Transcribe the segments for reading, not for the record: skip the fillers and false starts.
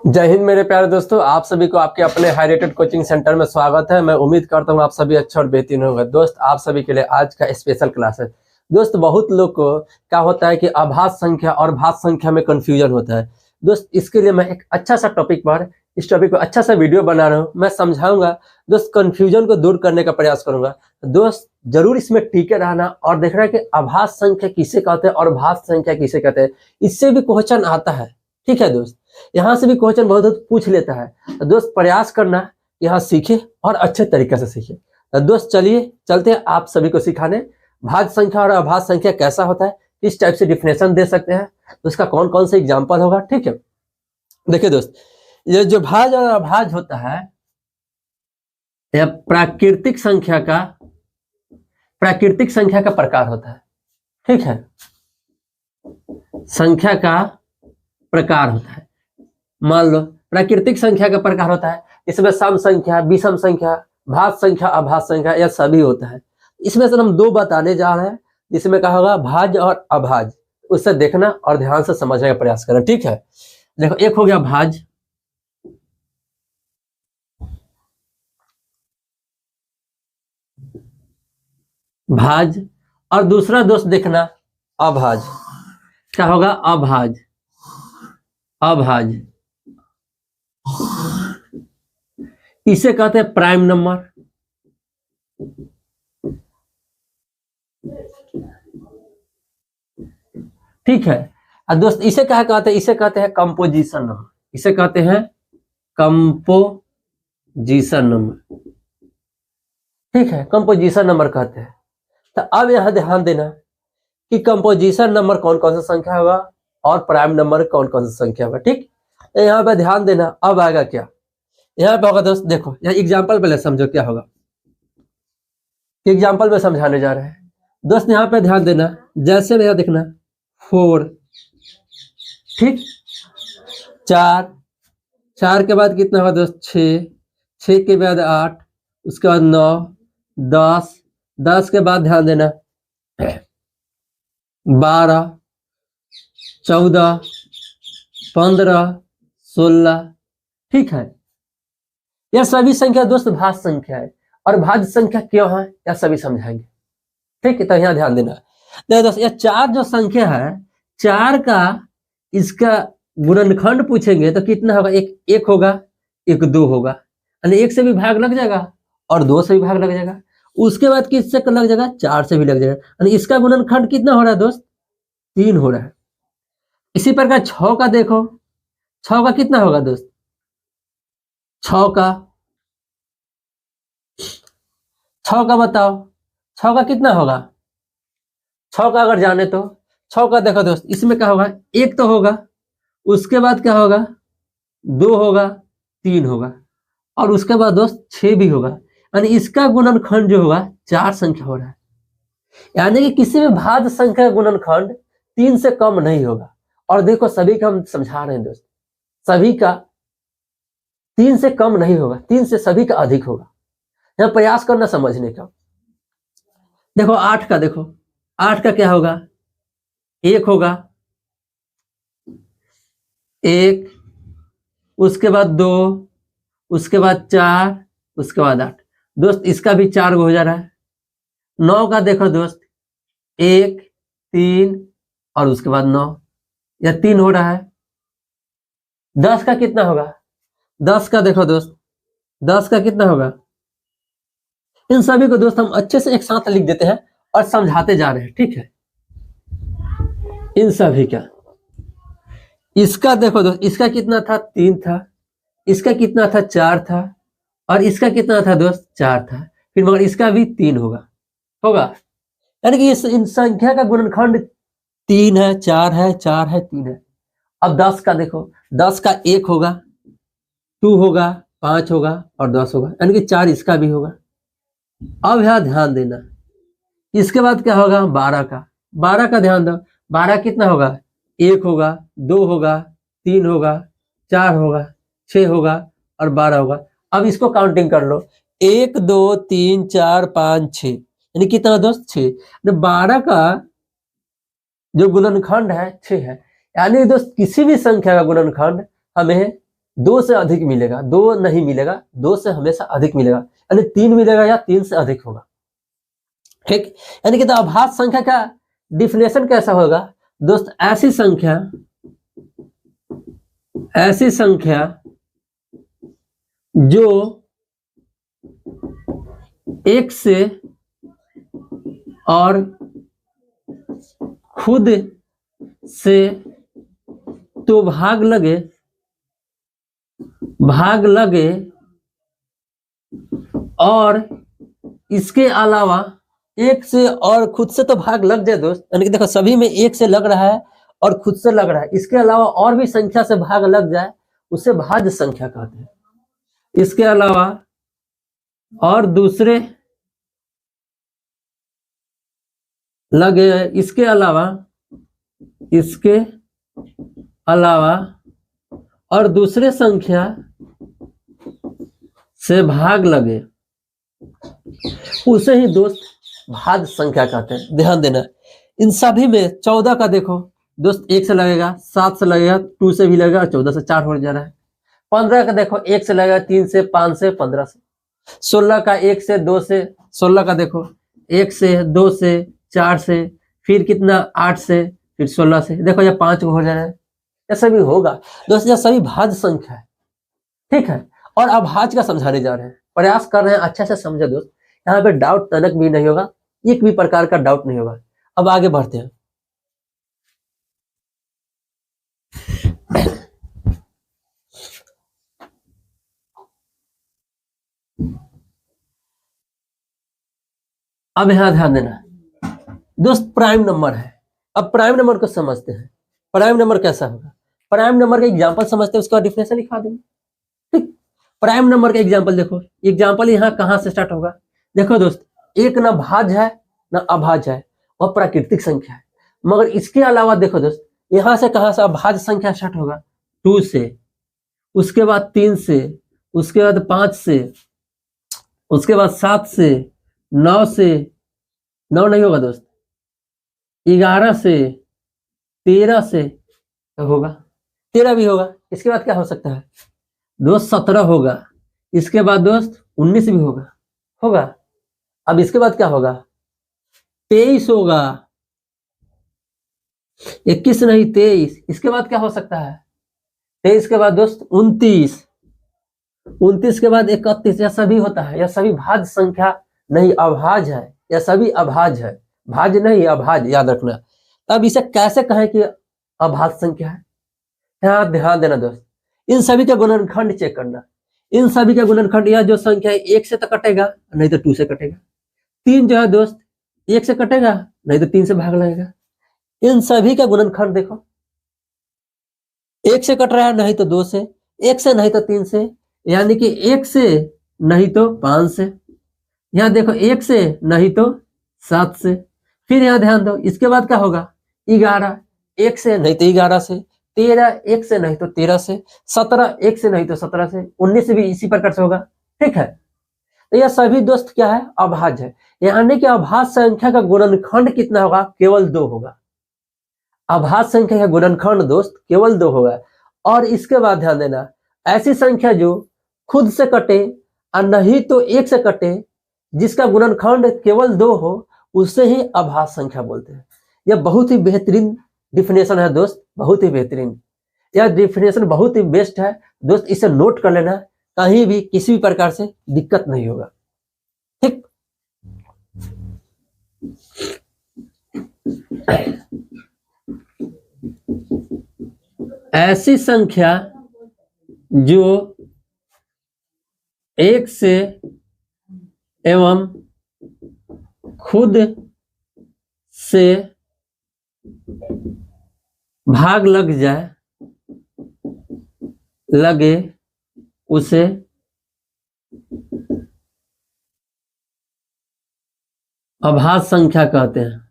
जय हिंद मेरे प्यारे दोस्तों, आप सभी को आपके अपने हाई रेटेड कोचिंग सेंटर में स्वागत है। मैं उम्मीद करता हूँ आप सभी अच्छे और बेहतरीन होंगे। दोस्त, आप सभी के लिए आज का स्पेशल क्लास है। दोस्त, बहुत लोग को क्या होता है कि अभाज्य संख्या और भाज्य संख्या में कंफ्यूजन होता है। दोस्त, इसके लिए मैं एक अच्छा सा टॉपिक पर इस टॉपिक पर अच्छा सा वीडियो बना रहा हूँ। मैं समझाऊंगा दोस्त, कंफ्यूजन को दूर करने का प्रयास करूंगा। दोस्त, जरूर इसमें टीके रहना और देखना कि अभाज्य संख्या किसे कहते हैं और भाज्य संख्या किसे कहते हैं। इससे भी क्वेश्चन आता है, ठीक है दोस्त। यहाँ से भी क्वेश्चन बहुत पूछ लेता है। तो दोस्त, प्रयास करना यहाँ सीखे और अच्छे तरीके से सीखे। तो दोस्त, चलिए चलते हैं आप सभी को सिखाने भाज्य संख्या और अभाज्य संख्या कैसा होता है, किस टाइप से डिफिनेशन दे सकते हैं, तो उसका कौन कौन सा एग्जाम्पल होगा। ठीक है, देखिए दोस्त, ये जो भाज्य और अभाज्य होता है यह प्राकृतिक संख्या का प्रकार होता है। ठीक है, संख्या का प्रकार होता है। मान लो प्राकृतिक संख्या का प्रकार होता है, इसमें सम संख्या, विषम संख्या, भाज्य संख्या, अभाज्य संख्या, यह सभी होता है। इसमें से हम दो बताने जा रहे हैं, जिसमें कहा होगा भाज्य और अभाज्य। उससे देखना और ध्यान से समझने का प्रयास करना। ठीक है, देखो, एक हो गया भाज्य, और दूसरा दोस्त देखना अभाज्य। क्या होगा? अभाज्य। इसे कहते हैं प्राइम नंबर। ठीक है, और दोस्त इसे क्या कहते हैं? इसे कहते हैं कंपोजिशन नंबर। इसे कहते हैं कंपोजिशन नंबर। ठीक है, कंपोजिशन नंबर कहते हैं। तो अब यहां ध्यान देना कि कंपोजिशन नंबर कौन कौन सा संख्या होगा और प्राइम नंबर कौन कौन सा संख्या होगा। ठीक, तो यहाँ पे ध्यान देना। अब आएगा क्या? यहाँ पे होगा दोस्त, देखो यहाँ एग्जाम्पल पहले समझो क्या होगा। एग्जाम्पल में समझाने जा रहे हैं दोस्त। यहाँ पे ध्यान देना, जैसे यहाँ देखना 4, ठीक, 4 के बाद कितना होगा दोस्त? 6 के बाद 8, उसके बाद 9, 10 के बाद ध्यान देना 12, 14, 15, 16। ठीक है, यह सभी संख्या दोस्त भाज्य संख्या है। और भाज्य संख्या क्यों है यह सभी समझाएंगे। ठीक है, तो यहाँ ध्यान देना। देखो दोस्त, यह 4 जो संख्या है, 4 का इसका गुणनखंड पूछेंगे तो कितना होगा? एक होगा, एक 2 होगा, यानी 1 से भी भाग लग जाएगा और 2 से भी भाग लग जाएगा। उसके बाद किससे लग जाएगा? 4 से भी लग जाएगा, यानी इसका गुणनखंड कितना हो रहा है दोस्त? 3 हो रहा है। इसी प्रकार 6 का देखो, 6 का कितना होगा दोस्त? 6 का बताओ, 6 का कितना होगा? 6 का अगर जाने तो 6 का देखो दोस्त, इसमें क्या होगा? 1 तो होगा, उसके बाद क्या होगा? 2 होगा, 3 होगा, और उसके बाद दोस्त 6 भी होगा। यानी इसका गुणनखंड जो होगा 4 संख्या हो रहा है। यानी कि किसी भी भाज्य संख्या का गुणनखंड 3 से कम नहीं होगा। और देखो, सभी का हम समझा रहे हैं दोस्त, सभी का 3 से कम नहीं होगा, 3 से सभी का अधिक होगा। यहाँ प्रयास करना समझने का। देखो 8 का, देखो 8 का क्या होगा? 1 होगा, 1, उसके बाद 2, उसके बाद 4, उसके बाद 8। दोस्त इसका भी 4 हो जा रहा है। 9 का देखो दोस्त, 1, 3 और उसके बाद 9, यह 3 हो रहा है। 10 का कितना होगा? 10 का देखो दोस्त, 10 का कितना होगा? इन सभी को दोस्त हम अच्छे से एक साथ लिख देते हैं और समझाते जा रहे हैं। ठीक है, इन सभी का। इसका देखो दोस्त, इसका कितना था? 3 था, इसका कितना था? 4 था, और इसका कितना था दोस्त? 4 था। फिर मगर इसका भी 3 होगा। यानी कि इन संख्या का गुणनखंड 3 है, 4 है, 4 है, 3 है। अब 10 का देखो, 10 का 1 होगा, 2 होगा, 5 होगा और 10 होगा, यानी कि 4 इसका भी होगा। अब यहां ध्यान देना, इसके बाद क्या होगा? 12 का ध्यान दो। 12 कितना होगा? 1 होगा, 2 होगा, 3 होगा, 4 होगा, 6 होगा और 12 होगा। अब इसको काउंटिंग कर लो, 1, 2, 3, 4, 5, 6, यानी कितना दोस्त? 6। 12 का जो गुणनखंड है 6 है। यानी दोस्त किसी भी संख्या का गुणनखंड हमें 2 से अधिक मिलेगा, 2 नहीं मिलेगा, 2 से हमेशा अधिक मिलेगा, यानी 3 मिलेगा या 3 से अधिक होगा। ठीक, यानी कि तो अभाज्य संख्या का डिफिनेशन कैसा होगा दोस्त? ऐसी संख्या जो एक से और खुद से तो भाग लगे और इसके अलावा एक से और खुद से तो भाग लग जाए दोस्त, यानी कि देखो सभी में एक से लग रहा है और खुद से लग रहा है, इसके अलावा और भी संख्या से भाग लग जाए उसे भाज्य संख्या कहते हैं। इसके अलावा और दूसरे लगे, इसके अलावा और दूसरे संख्या से भाग लगे उसे ही दोस्त भाज्य संख्या कहते हैं। ध्यान देना, इन सभी में 14 का देखो दोस्त 1 से लगेगा, 7 से लगेगा, 2 से भी लगेगा, 14 से 4 हो जा रहा है। 15 का देखो 1 से लगेगा, 3 से, 5 से, 15 से। 16 का 1 से, 2 से, 16 का देखो 1 से, 2 से, 4 से, फिर कितना 8 से, फिर 16 से, देखो ये 5 हो जा रहा है। ऐसा भी होगा दोस्त, यह सभी भाज्य संख्या है। ठीक है, और अभाज्य का समझाने जा रहे हैं, प्रयास कर रहे हैं अच्छे से समझे दोस्त, यहाँ पे डाउट तनक भी नहीं होगा, एक भी प्रकार का डाउट नहीं होगा। अब आगे बढ़ते हैं। अब यहां ध्यान देना दोस्त, प्राइम नंबर है। अब प्राइम नंबर को समझते हैं, प्राइम नंबर कैसा होगा। प्राइम नंबर का एग्जांपल समझते हैं, उसका डिफिनेशन लिखा देंगे। ठीक, प्राइम नंबर का एग्जांपल देखो, एग्जांपल यहाँ कहाँ से स्टार्ट होगा। देखो दोस्त, एक ना भाज्य है ना अभाज्य है, वह प्राकृतिक संख्या है। मगर इसके अलावा देखो दोस्त, यहाँ से कहाँ से अभाज्य संख्या स्टार्ट होगा? 2 से, उसके बाद 3 से, उसके बाद 5 से, उसके बाद 7 से, 9 से, 9 नहीं होगा दोस्त, 11 से, 13 से होगा, 13 भी होगा। इसके बाद क्या हो सकता है दोस्त? 17 होगा। इसके बाद दोस्त 19 भी होगा। अब इसके बाद क्या होगा? 23 होगा, 21 नहीं 23। इसके बाद क्या हो सकता है? 23 के बाद दोस्त 29, 29 के बाद 31। यह सभी होता है, यह सभी भाज्य संख्या नहीं, अभाज्य है। यह सभी अभाज्य है, भाज्य नहीं अभाज्य, याद रखना। अब इसे कैसे कहें कि अभाज्य संख्या है? यहाँ ध्यान देना दोस्त, इन सभी का गुणनखंड चेक करना। इन सभी का गुणनखंड, यह जो संख्या है 1 से तो कटेगा, नहीं तो 2 से कटेगा। 3 जो है दोस्त 1 से कटेगा, नहीं तो 3 से भाग लगेगा। इन सभी का गुणनखंड देखो, 1 से कट रहा है, नहीं तो 2 से, 1 से नहीं तो 3 से, यानी कि 1 से नहीं तो 5 से। यहाँ देखो 1 से नहीं तो 7 से। फिर यहाँ ध्यान दो, इसके बाद क्या होगा? 11, 1 से नहीं तो 11 से, 13 1 से नहीं तो 13 से, 17 1 से नहीं तो 17 से, 19 भी इसी प्रकार से होगा। ठीक है, तो यह सभी दोस्त क्या है? अभाज्य है। यानी कि अभाज्य संख्या का गुणनखंड कितना होगा? केवल 2 होगा। अभाज्य संख्या का गुणनखंड दोस्त केवल 2 होगा। और इसके बाद ध्यान देना, ऐसी संख्या जो खुद से कटे और नहीं तो 1 से कटे, जिसका गुणनखंड केवल 2 हो, उसे ही अभाज्य संख्या बोलते हैं। यह बहुत ही बेहतरीन डिफिनेशन है दोस्त, बहुत ही बेहतरीन। यह डिफिनेशन बहुत ही बेस्ट है दोस्त, इसे नोट कर लेना, कहीं भी किसी भी प्रकार से दिक्कत नहीं होगा। ठीक, ऐसी संख्या जो 1 से एवं खुद से भाग लगे उसे अभाज्य संख्या कहते हैं,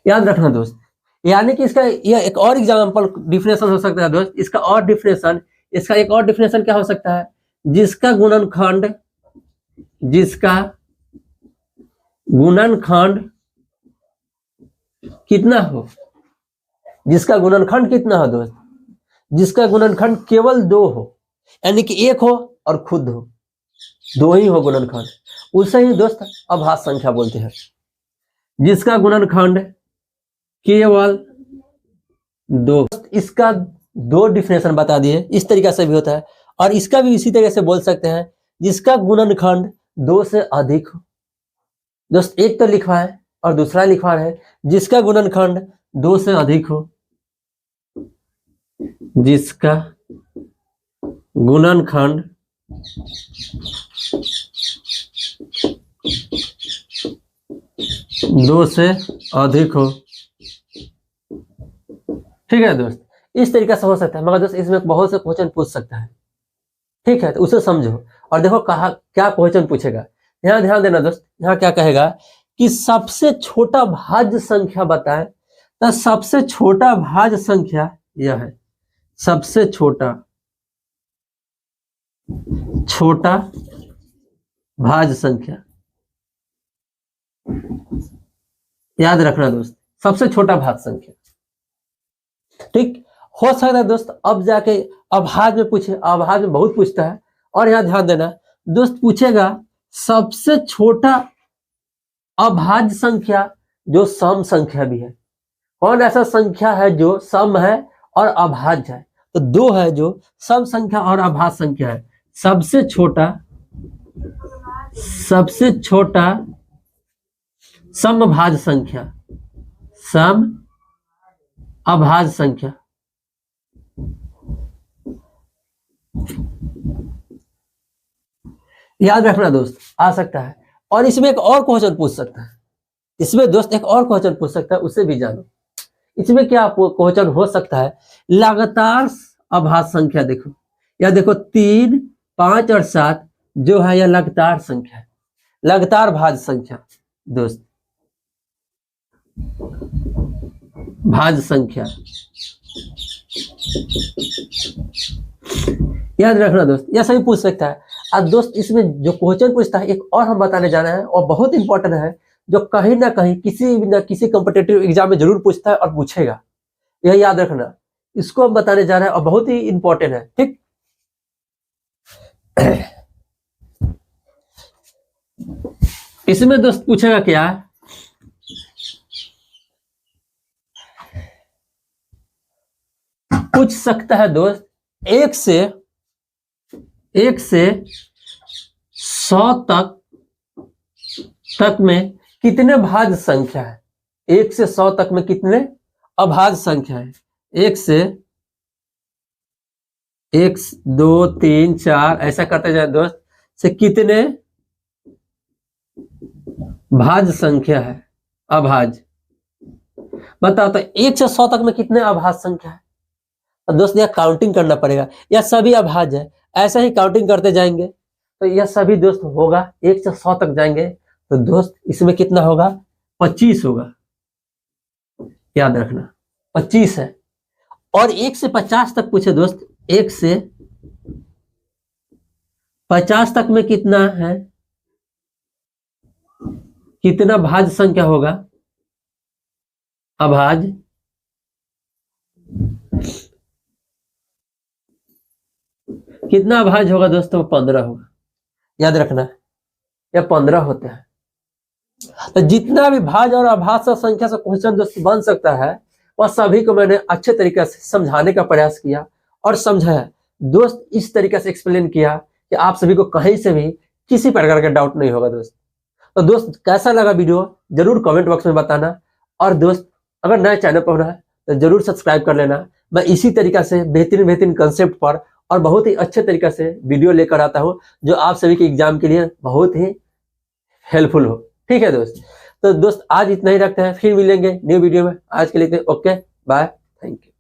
याद रखना दोस्त। यानी कि इसका यह एक और एग्जाम्पल डिफिनेशन हो सकता है दोस्त, इसका एक और डिफिनेशन क्या हो सकता है? जिसका गुणनखंड कितना हो? जिसका गुणनखंड कितना हो दोस्त, जिसका गुणनखंड केवल 2 हो, यानी कि 1 हो और खुद हो, 2 ही हो गुणनखंड, उसे ही दोस्त अभाज्य संख्या बोलते हैं। जिसका गुणनखंड केवल 2, इसका 2 डिफिनेशन बता दिए, इस तरीके से भी होता है। और इसका भी इसी तरीके से बोल सकते हैं, जिसका गुणनखंड 2 से अधिक हो। दोस्त एक तो लिखवा है और दूसरा लिखवा है, जिसका गुणनखंड 2 से अधिक हो, जिसका गुणनखंड 2 से अधिक हो। ठीक है दोस्त, इस तरीके से हो सकता है, मगर दोस्त इसमें बहुत से क्वेश्चन पूछ सकता है। ठीक है, तो उसे समझो और देखो कहा क्या क्वेश्चन पूछेगा। यहाँ ध्यान देना दोस्त, यहाँ क्या कहेगा कि सबसे छोटा भाज्य संख्या बताएं। तो सबसे छोटा भाज्य संख्या यह है, सबसे छोटा भाज्य संख्या, याद रखना दोस्त, सबसे छोटा भाज्य संख्या। ठीक, हो सकता है दोस्त अब जाके अभाज्य में पूछे, अभाज्य में बहुत पूछता है। और यहाँ ध्यान देना दोस्त, पूछेगा सबसे छोटा अभाज्य संख्या जो सम संख्या भी है। कौन ऐसा संख्या है जो सम है और अभाज्य है? तो 2 है जो सम संख्या और अभाज्य संख्या है। सबसे छोटा समभाज्य संख्या, सम अभाज्य संख्या। याद रखना दोस्त, आ सकता है। और इसमें एक और क्वेश्चन पूछ सकता है, इसमें दोस्त एक और क्वेश्चन पूछ सकता है, उसे भी जानो। इसमें क्या क्वेश्चन हो सकता है, लगातार अभाज्य संख्या। देखो या देखो 3, 5 और 7 जो है यह लगातार संख्या है, लगातार भाज्य संख्या दोस्त, भाज्य संख्या। याद रखना दोस्त, यह सभी पूछ सकता है। अब दोस्त इसमें जो क्वेश्चन पूछता है, एक और हम बताने जाना है और बहुत इंपॉर्टेंट है, जो कहीं ना कहीं किसी कॉम्पिटिटिव एग्जाम में जरूर पूछता है और पूछेगा, यह याद रखना। इसको हम बताने जा रहे हैं और बहुत ही इंपॉर्टेंट है। ठीक, इसमें दोस्त पूछेगा क्या, पूछ सकता है दोस्त 1 से 100 तक में कितने भाज्य संख्या है। 1 से 100 तक में कितने अभाज्य संख्या है। 1 से 1, 2, 3, 4 ऐसा करते जाए दोस्त, से कितने भाज्य संख्या है, अभाज्य। बताओ तो 1 से 100 तक में कितने अभाज्य संख्या है। तो दोस्त यह काउंटिंग करना पड़ेगा, यह सभी अभाज्य है, ऐसा ही काउंटिंग करते जाएंगे तो यह सभी दोस्त होगा। 1 से 100 तक जाएंगे तो दोस्त इसमें कितना होगा, 25 होगा। याद रखना 25 है। और 1 से 50 तक पूछे दोस्त, 1 से 50 तक में कितना है, कितना भाज्य संख्या होगा, अभाज्य। कितना अभाज्य होगा दोस्तों, 15 होगा। याद रखना यह 15 होते हैं। तो जितना भी भाज्य और अभाज्य संख्या से क्वेश्चन दोस्त बन सकता है, वह सभी को मैंने अच्छे तरीके से समझाने का प्रयास किया और समझाया दोस्त। इस तरीके से एक्सप्लेन किया कि आप सभी को कहीं से भी किसी प्रकार का डाउट नहीं होगा दोस्त। तो दोस्त कैसा लगा वीडियो जरूर कमेंट बॉक्स में बताना। और दोस्त अगर नए चैनल पर होना है तो जरूर सब्सक्राइब कर लेना। मैं इसी तरीके से बेहतरीन कंसेप्ट पर और बहुत ही अच्छे तरीके से वीडियो लेकर आता हूं, जो आप सभी के एग्जाम के लिए बहुत ही हेल्पफुल हो। ठीक है दोस्त, तो दोस्त आज इतना ही रखते हैं, फिर मिलेंगे न्यू वीडियो में। आज के लिए ओके बाय, थैंक यू।